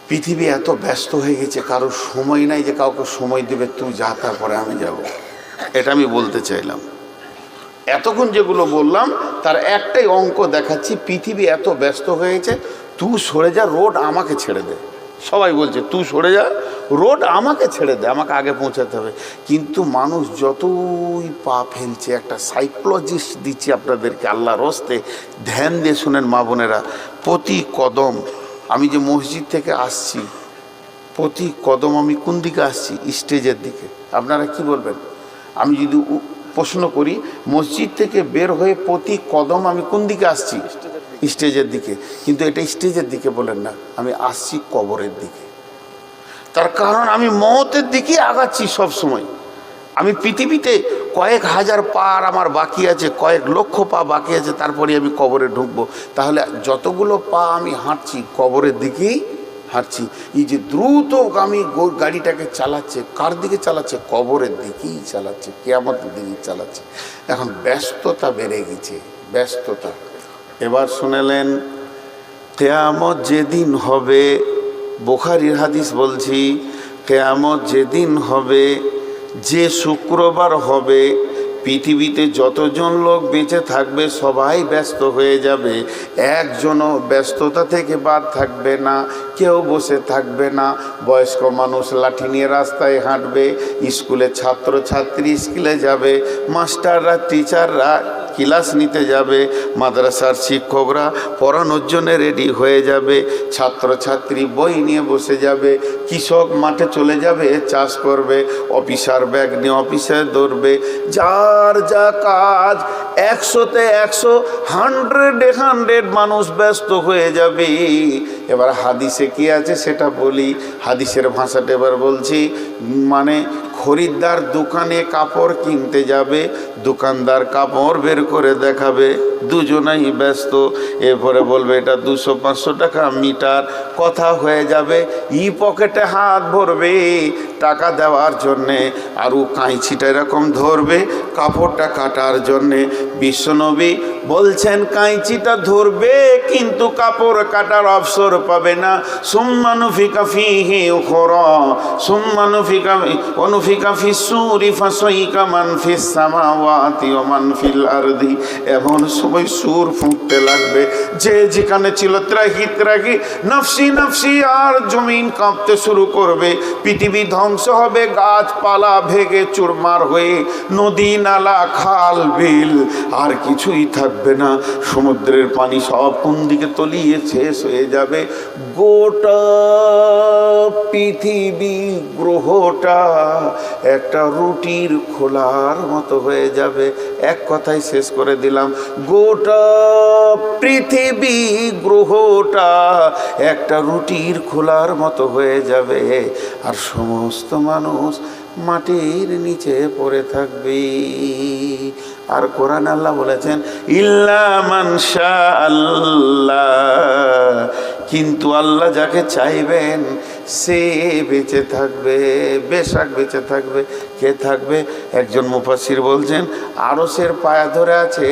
পৃথিবী এত ব্যস্ত হয়ে গেছে, কারোর সময় নাই যে কাউকে সময় দেবে, তুই যা, তারপরে আমি যাব। এটা আমি বলতে চাইলাম। এতক্ষণ যেগুলো বললাম তার একটাই অঙ্ক দেখাচ্ছি। পৃথিবী এত ব্যস্ত হয়ে গেছে, তুই সরে যা, রোড আমাকে ছেড়ে দে। সবাই বলছে তুই সরে যা, রোড আমাকে ছেড়ে দে, আমাকে আগে পৌঁছাতে হবে। কিন্তু মানুষ যতই পা ফেলছে, একটা সাইকোলজিস্ট দিচ্ছি আপনাদেরকে আল্লাহর হস্তে, ধ্যান দিয়ে শুনেন মা বোনেরা। প্রতি কদম, আমি যে মসজিদ থেকে আসছি, প্রতি কদম আমি কোন দিকে আসছি? স্টেজের দিকে। আপনারা কি বলবেন? আমি যদি প্রশ্ন করি, মসজিদ থেকে বের হয়ে প্রতি কদম আমি কোন দিকে আসছি? স্টেজের দিকে। কিন্তু এটা স্টেজের দিকে বলেন না, আমি আসছি কবরের দিকে। তার কারণ আমি মওতের দিকে আগাচ্ছি সব সময়। আমি পৃথিবীতে কয়েক হাজার পা আমার বাকি আছে, কয়েক লক্ষ পা বাকি আছে, তারপরে আমি কবরে ঢুকবো। তাহলে যতগুলো পা আমি হাঁটছি কবরের দিকেই হাঁটছি, এই যে দ্রুতগামী গাড়িটাকে চালাচ্ছে, কার দিকে চালাচ্ছে? কবরের দিকেই চালাচ্ছে, কিয়ামতের দিকেই চালাচ্ছে। এখন ব্যস্ততা বেড়ে গেছে, ব্যস্ততা। এবার শুনেলেন কিয়ামত যেদিন হবে, বুখারীর হাদিস বলছি, কিয়ামত যেদিন হবে, যে শুক্রবার হবে, পৃথিবীতে যতজন লোক বেঁচে থাকবে সবাই ব্যস্ত হয়ে যাবে, একজনও ব্যস্ততা থেকে বাদ থাকবে না, কেউ বসে থাকবে না। বয়স্ক মানুষ লাঠি নিয়ে রাস্তায় হাঁটবে, স্কুলে ছাত্রছাত্রী স্কুলে যাবে, মাস্টাররা টিচাররা ক্লাস নিতে যাবে, মাদ্রাসার শিক্ষকরা পড়ানোর জন্য রেডি হয়ে যাবে, ছাত্রছাত্রী বই নিয়ে বসে যাবে, কৃষক মাঠে চলে যাবে চাষ করবে, অফিসার ব্যাগ নিয়ে অফিসে দৌড়বে, যার যা কাজ 100-তে 100, 100-এ 100 মানুষ ব্যস্ত হয়ে যাবে। এবার হাদিসে কি আছে সেটা বলি, হাদিসের ভাষাটা এবার বলছি। মানে খরিদ্দার দোকানে কাপড় কিনতে যাবে, দোকানদার কাপড় বের করে দেখাবে, দুজনেই ব্যস্ত। এরপরে বলবে এটা 200-500 টাকা মিটার, কথা হয়ে যাবে, ই পকেটে হাত ভরবে টাকা দেওয়ার জন্যে, আর ও কাঁচিটা এরকম ধরবে কাপড়টা কাটার জন্যে। বিশ্বনবী বলছেন কাঁচিটা ধরবে কিন্তু কাপড় কাটার অবসর পাবে না। সুম্মা নুফিকা ফীহি উখরা, সুম্মা নুফিকা ফিস-সূরি ফাসাইকা মান ফিস সামাওয়াতি ওয়া মান ফিল আরদি। এমন সময় সুর ফুঁকতে লাগবে, যে যেখানে ছিল ত্রাহি ত্রাহি নফসি নফসি, আর জমিন কাঁপতে শুরু করবে, পৃথিবী ধ্বংস হবে, গাছপালা ভেঙে চুরমার হয়ে, নদী নালা খাল বিল আর কিছুই থাকবে না, সমুদ্রের পানি সব কোন দিকে তলিয়ে শেষ হয়ে যাবে। গোটা পৃথিবী গ্রহটা একটা রুটির খোলার মতো হয়ে যাবে। এক কথায় শেষ করে দিলাম, গোটা পৃথিবী গ্রহটা একটা রুটির খোলার মতো হয়ে যাবে, আর সমস্ত মানুষ মাটির নিচে পড়ে থাকবে। আর কোরআন আল্লাহ বলেছেন ইল্লা মান শা আল্লাহ, কিন্তু আল্লাহ যাকে চাইবেন সে বেঁচে থাকবে, বেশক বেঁচে থাকবে। কে থাকবে? একজন মুফাসসির বলছেন আরশের পায়া ধরে আছে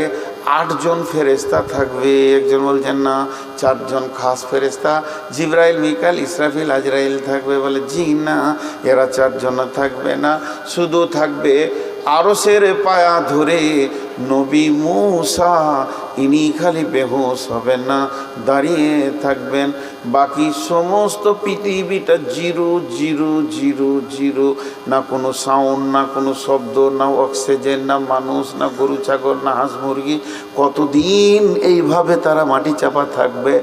8 জন ফেরেশতা থাকবে, একজন বলছেন না 4 জন খাস ফেরেশতা, জিবরাইল, মিকাইল, ইসরাফিল, আজরাইল থাকবে। বলে জি না, এরা 4 জন থাকবে না, শুধু থাকবে আরশের পায়া ধরে নবী মূসা, ইনি খালি বেহুশ হবেন না, দাঁড়িয়ে থাকবেন। বাকি সমস্ত পৃথিবীটা জিরো জিরো জিরো জিরো, না কোনো সাউন্ড, না কোনো শব্দ, না অক্সিজেন, না মানুষ, না গরু ছাগল, না হাঁস মুরগি। কতদিন এইভাবে তারা মাটি চাপা থাকবে?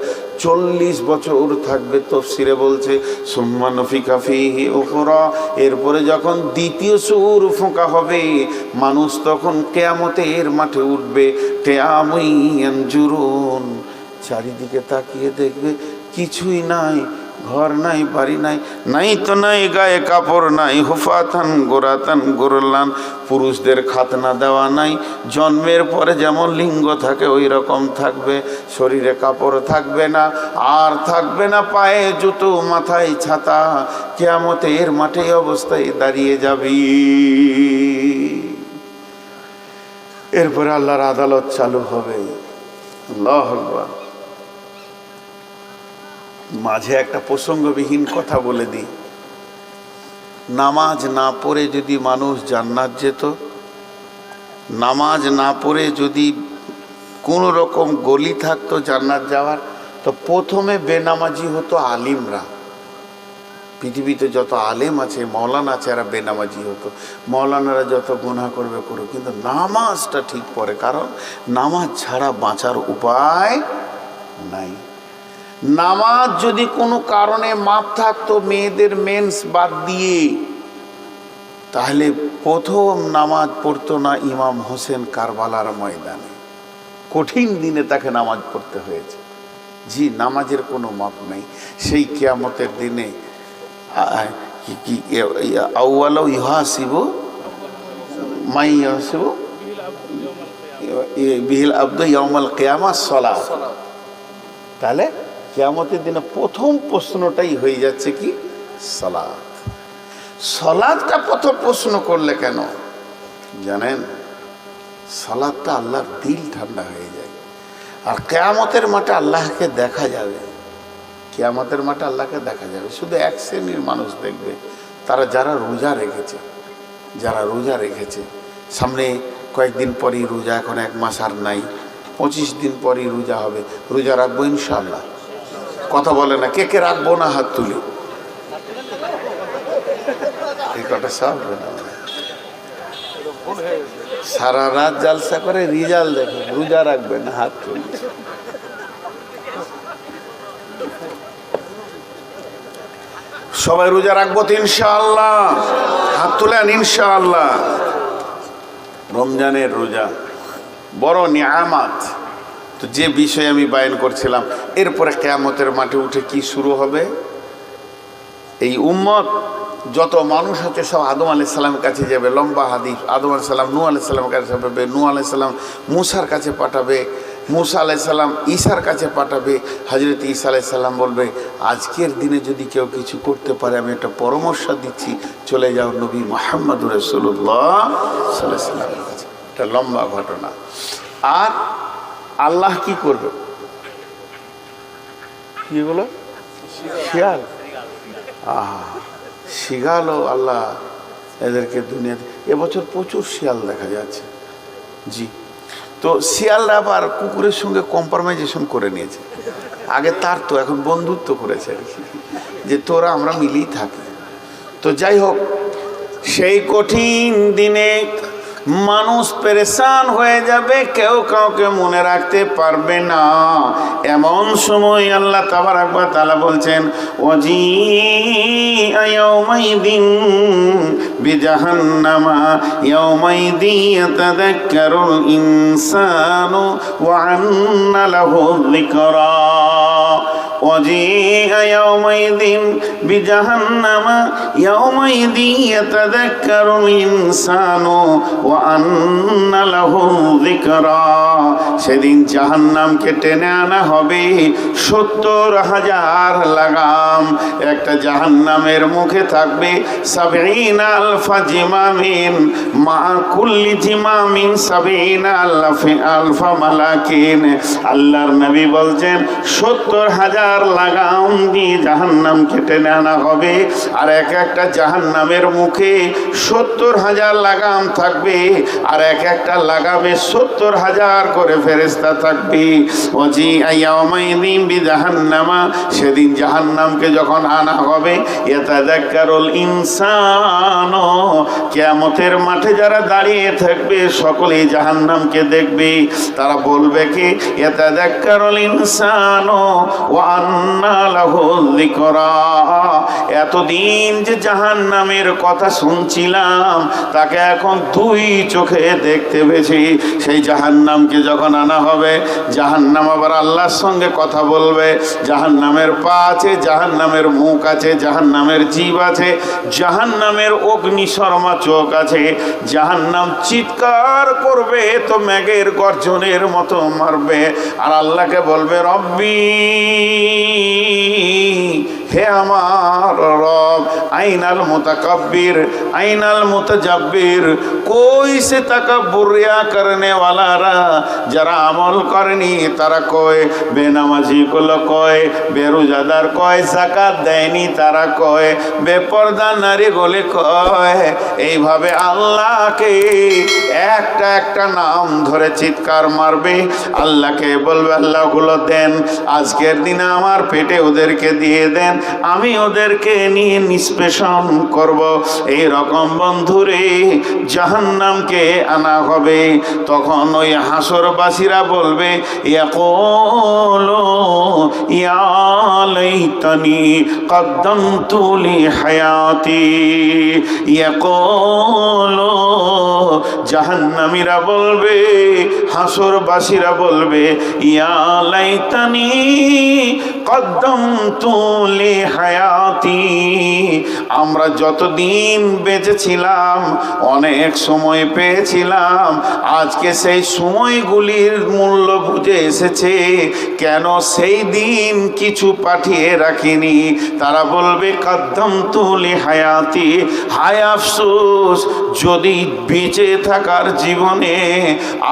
40 বছর থাকবে। তাফসীরে বলছে সুম্মা নুফিকা ফীহি উখরা, এরপরে যখন দ্বিতীয় সুর ফোঁকা হবে, মানুষ তখন কিয়ামতের মাঠে উঠবে। কিয়ামুন ইয়ানজুরুন, চারিদিকে তাকিয়ে দেখবে কিছুই নাই, ঘর নাই, বাড়ি নাই, নাই তো নাই, গায়ে কাপড় নাই, হুফাতান গোরাতান গোরলান, পুরুষদের খাতনা দেওয়া নাই, জন্মের পরে যেমন লিঙ্গ থাকে ওই রকম থাকবে, শরীরে কাপড় থাকবে না, আর থাকবে না পায়ে জুতো, মাথায় ছাতা। কিয়ামতের মাঠে অবস্থায় দাঁড়িয়ে যাবি। এরপরে আল্লাহর আদালত চালু হবে। আল্লাহু আকবার। মাঝে একটা প্রসঙ্গবিহীন কথা বলে দিই, নামাজ না পড়ে যদি মানুষ জান্নাত যেত, নামাজ না পড়ে যদি কোনো রকম গলি থাকতো জান্নাত যাওয়ার, তো প্রথমে বেনামাজি হতো আলিমরা। পৃথিবীতে যত আলেম আছে, মৌলানা আছে, এরা বেনামাজি হতো। মৌলানারা যত গুনাহ করবে করুক, কিন্তু নামাজটা ঠিক পড়ে, কারণ নামাজ ছাড়া বাঁচার উপায় নাই। নামাজ যদি কোনো কারণে মাপ থাকতো, মেয়েদের মেন্স বাদ দিয়ে, তাহলে প্রথম নামাজ পড়তো না ইমাম হোসেন কারবালার ময়দানে। কঠিন দিনে তাকে নামাজ পড়তে হয়েছে। জি, নামাজের কোনো মাপ নেই। সেই কিয়ামতের দিনে আউয়ালু ইউহাসিবু মাই ইউহাসিবু বিহিল আবদু ইয়াউমাল কিয়ামাহ সালাত। তাহলে কিয়ামতের দিনে প্রথম প্রশ্নটাই হয়ে যাচ্ছে কি? সালাত। সালাতটা প্রথম প্রশ্ন করলে কেন জানেন? সালাতটা আল্লাহর দিল ঠান্ডা হয়ে যায়। আর কিয়ামতের মাঠে আল্লাহকে দেখা যাবে। কিয়ামতের মাঠে আল্লাহকে দেখা যাবে। শুধু এক শ্রেণীর মানুষ দেখবে, তারা যারা রোজা রেখেছে। যারা রোজা রেখেছে, সামনে কয়েকদিন পরই রোজা, এখন 1 মাস আর নাই, 25 দিন পরই রোজা হবে। রোজা রাখবো ইনশাআল্লাহ? কথা বলে না, কে কে রাখবো না হাত তুলি। এই কটা সব সারা রাত জালসা করে রিজাল্ট দেখে, রোজা রাখবেন হাত তুলি। সবাই রোজা রাখবো তো ইনশাআল্লাহ? হাত তুলেন ইনশাআল্লাহ। রমজানের রোজা বড় নিয়ামত। তো যে বিষয়ে আমি বায়ান করছিলাম, এরপরে কিয়ামতের মাঠে উঠে কি শুরু হবে? এই উম্মত যত মানুষ আছে সব আদম আলাইহিস সালামের কাছে যাবে। লম্বা হাদিস। আদম আলাইহিস সালাম নূহ আলাইহিস সালামের কাছে যাবে, নূহ আলাইহিস সালাম মূসার কাছে পাঠাবে, মূসা আলাইহিস সালাম ঈসার কাছে পাঠাবে। হযরত ঈসা আলাইহিস সালাম বলবে, আজকের দিনে যদি কেউ কিছু করতে পারে আমি একটা পরামর্শ দিচ্ছি, চলে যাও নবী মুহাম্মদুর রাসূলুল্লাহ সাল্লাল্লাহু আলাইহি ওয়াসাল্লামের কাছে। এটা লম্বা ঘটনা। আর আল্লাহ কি করবে? কি বলো? শিয়াল। শিয়ালও আল্লাহ এদেরকে দুনিয়াতে, এবছর প্রচুর শিয়াল দেখা যাচ্ছে। জি, তো শিয়ালরা আবার কুকুরের সঙ্গে কম্প্রোমাইজেশন করে নিয়েছে। আগে তার তো, এখন বন্ধুত্ব করেছে আর কি, যে তোরা আমরা মিলেই থাকি। তো যাই হোক, সেই কঠিন দিনে মানুষ পেরেশান হয়ে যাবে, কেউ কাউকে মনে রাখতে পারবে না। এমন সময় আল্লাহ তাবারাক ওয়া তাআলা বলছেন, ওয়াজিআ ইয়াওমাইদিন বিজাহান্নামা ইয়াওমাইদি ইয়াতাযাক্কারুল ইনসানু ওয়া আন্না লাহু যিকরা। ওয়াজিআ ইয়াওমাইদিন বিজাহান্নামা ইয়াওমাইদি ইয়াতাযাক্কারুল ইনসানু ওয়া আন্না লাহু যিকরা। সেদিন জাহান্নামকে টেনে আনা হবে 70,000 লাগাম। একটা জাহান্নামের মুখে থাকবে 70,000 জিমামিন, মা কুল্লি জিমামিন 70,000 মালাকিন। আল্লাহর নবী বলছেন 70,000 লাগাম দিয়ে জাহান্নামকে টেনে আনা হবে। আর এক একটা জাহান্নামের মুখে 70,000 লাগাম থাকবে, আর এক একটা লাগামে 70,000 করে ফেরেশতা থাকবে। ওয়াজিআ ইয়াওমাইদিন বিজাহান্নামা, সেদিন জাহান্নামকে যখন আনা হবে, ইয়াতাযাক্কারুল ইনসানু, কিয়ামতের মাঠে যারা দাঁড়িয়ে থাকবে সকলেই জাহান্নামকে দেখবে। তারা বলবে কি, ইয়াতাযাক্কারুল ইনসানু ওয়া আন্না লাহু যিকরা। এতদিন যে জাহান্নামের কথা শুনছিলাম, তাকে এখন 2 চোখে দেখতে পেয়েছি। সেই জাহান্নামকে যখন আনা হবে, জাহান্নাম আবার আল্লাহর সঙ্গে কথা বলবে। জাহান্নামের পা আছে, জাহান্নামের মুখ আছে, জাহান্নামের জিভ আছে, জাহান্নামের অগ্নিশর্মা চোখ আছে। জাহান্নাম চিৎকার করবে তো মেঘের গর্জনের মতো মারবে, আর আল্লাহকে বলবে, রব্বি, হে আমার রব, আইনাল মুতাকাব্বির, আইনাল মুতাজাব্বির, কই সে তাকাব্বুর রিয়া করনে ওয়ালারা? যারা আমল করেনি তারা কয়, বেনামাজি গুলো কয়, বেরোজাদার কয়, যাকাত দেয়নি তারা কয়, বেপরদা নারী গুলি কয়। এইভাবে আল্লাহকে একটা একটা নাম ধরে চিৎকার মারবে। আল্লাহকে বলবে, আল্লাহগুলো দেন, আজকের দিনে আমার পেটে ওদেরকে দিয়ে দেন, আমি ওদেরকে নিয়ে নিষ্পেষণ করব। এই রকম বন্ধুরে জাহান্নামকে আনা হবে। তখন ওই হাসরবাসীরা বলবে, ইয়াকুলু ইয়া লাইতানি কদ্দামতু লি হায়াতি। ইয়াকুলু, জাহান্নামীরা বলবে, হাসরবাসীরা বলবে, ইয়া লাইতানি কদ্দামতু লি হায়াতি, আমরা যতদিন বেঁচেছিলাম অনেক সময় পেয়েছিলাম, আজকে সেই সময়গুলির মূল্য বুঝে এসেছে, কেন সেই দিন কিছু পাঠিয়ে রাখিনি। তারা বলবে কাদ্দামতু লিহায়াতি, হায় আফসোস যদি বেঁচে থাকার জীবনে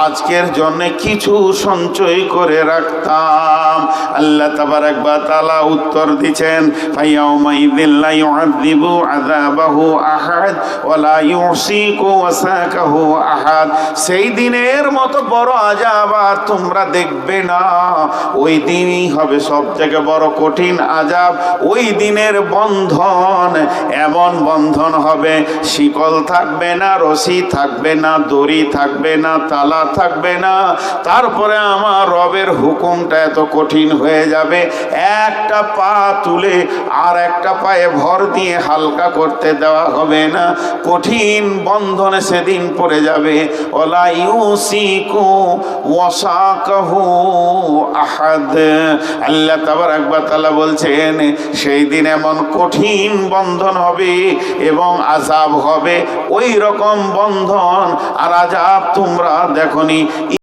আজকের জন্য কিছু সঞ্চয় করে রাখতাম। আল্লাহ তাবারাক ওয়া তাআলা উত্তর দিচ্ছেন, ফায়াউমাইযিল লা ইউআযযিবু আযাবাহু আহাদ ওয়া লা ইউসিকু ওয়াসাকাহু আহাদ, সেই দিনের মতো বড় আযাব আর তোমরা দেখবে না। ওই দিনই হবে সবথেকে বড় কঠিন আযাব। ওই দিনের বন্ধন এমন বন্ধন হবে, শিকল থাকবে না, রশি থাকবে না, দড়ি থাকবে না, তালা থাকবে না। তারপরে আমার রবের হুকুমটা এত কঠিন হয়ে যাবে, একটা পা তুলে আর একটা পায়ে ভর দিয়ে হালকা করতে দেওয়া হবে না। কঠিন বন্ধনে সেদিন পড়ে যাবে। ওয়ালা ইউসিকু ওয়াসাকাহু আহাদ। আল্লাহ তাবারাক ওয়া তাআলা বলছেন, সেই দিন এমন কঠিন বন্ধন হবে এবং আযাব হবে, ওই রকম বন্ধন আর আযাব তোমরা দেখনি।